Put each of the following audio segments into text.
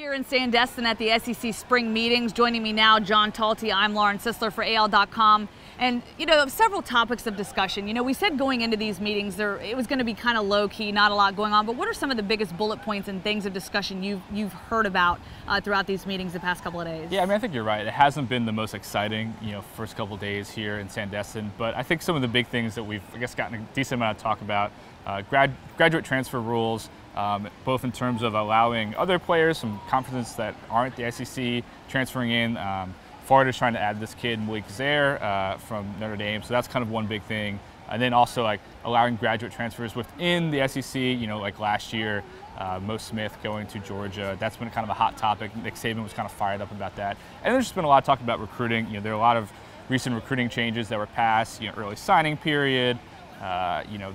Here in Sandestin at the SEC spring meetings. Joining me now, John Talty. I'm Sisler for AL.com. And, several topics of discussion. We said going into these meetings it was going to be kind of low-key, not a lot going on. But what are some of the biggest bullet points and things of discussion you've heard about throughout these meetings the past couple of days? Yeah, I think you're right. It hasn't been the most exciting, first couple of days here in Sandestin. But I think some of the big things that we've, gotten a decent amount of talk about, graduate transfer rules, both in terms of allowing other players, some conferences that aren't the SEC, transferring in. Florida's trying to add this kid, Malik Zaire, from Notre Dame, so that's kind of one big thing. And then also allowing graduate transfers within the SEC, like last year, Mo Smith going to Georgia. That's been kind of a hot topic. Nick Saban was kind of fired up about that. And there's just been a lot of talk about recruiting. There are a lot of recent recruiting changes that were passed, early signing period,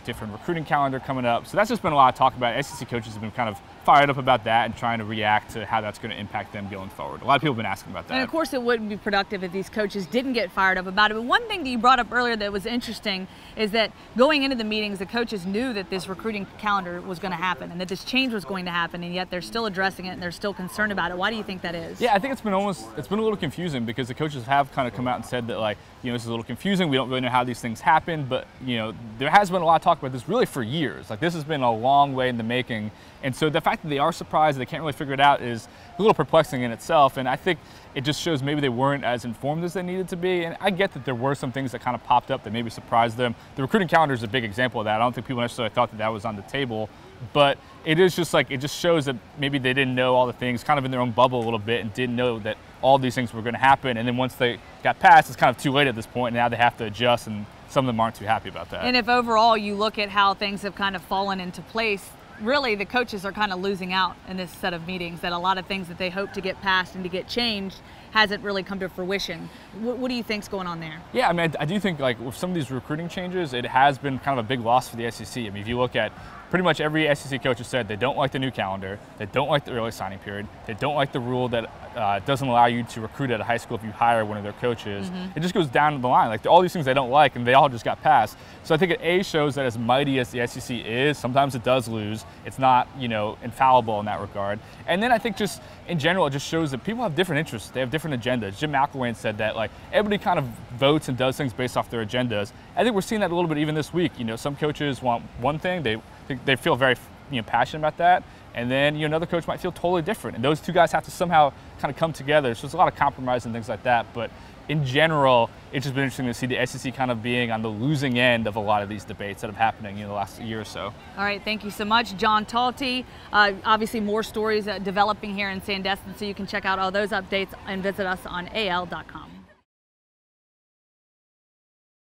different recruiting calendar coming up. So that's just been a lot of talk about it. SEC coaches have been kind of fired up about that and trying to react to how that's going to impact them going forward. A lot of people have been asking about that. And of course it wouldn't be productive if these coaches didn't get fired up about it. But one thing that you brought up earlier that was interesting is that going into the meetings, the coaches knew that this recruiting calendar was going to happen and that this change was going to happen, and yet they're still addressing it and they're still concerned about it. Why do you think that is? Yeah, I think it's been a little confusing because the coaches have kind of come out and said that this is a little confusing. We don't really know how these things happen, but there has been a lot of talk about this really for years. This has been a long way in the making. And so the fact that they are surprised, they can't really figure it out, is a little perplexing in itself. And I think it just shows maybe they weren't as informed as they needed to be. And I get that there were some things that kind of popped up that maybe surprised them. The recruiting calendar is a big example of that. I don't think people necessarily thought that was on the table. But it is just it just shows that maybe they didn't know all the things, kind of in their own bubble a little bit, and didn't know that all these things were going to happen. And then once they got passed, it's kind of too late at this point. And now they have to adjust, and some of them aren't too happy about that. And if overall you look at how things have kind of fallen into place, really the coaches are kind of losing out in this set of meetings, that a lot of things that they hope to get passed and to get changed hasn't really come to fruition. What do you think's going on there? Yeah, I do think with some of these recruiting changes, it has been kind of a big loss for the SEC. If you look at pretty much every SEC coach has said they don't like the new calendar, they don't like the early signing period, they don't like the rule that doesn't allow you to recruit at a high school if you hire one of their coaches. It just goes down the line. All these things they don't like, and they all just got passed. So I think it shows that as mighty as the SEC is, sometimes it does lose. It's not, infallible in that regard. And then I think just in general, it just shows that people have different interests. They have different agendas. Jim McElwain said that everybody kind of votes and does things based off their agendas. I think we're seeing that a little bit even this week. Some coaches want one thing, they feel very passionate about that, and then another coach might feel totally different, and those two guys have to somehow kind of come together. So there's a lot of compromise and things like that, but in general, it's just been interesting to see the SEC kind of being on the losing end of a lot of these debates that have happening the last year or so. All right, thank you so much, John Talty. Obviously more stories developing here in Sandestin, so you can check out all those updates and visit us on AL.com.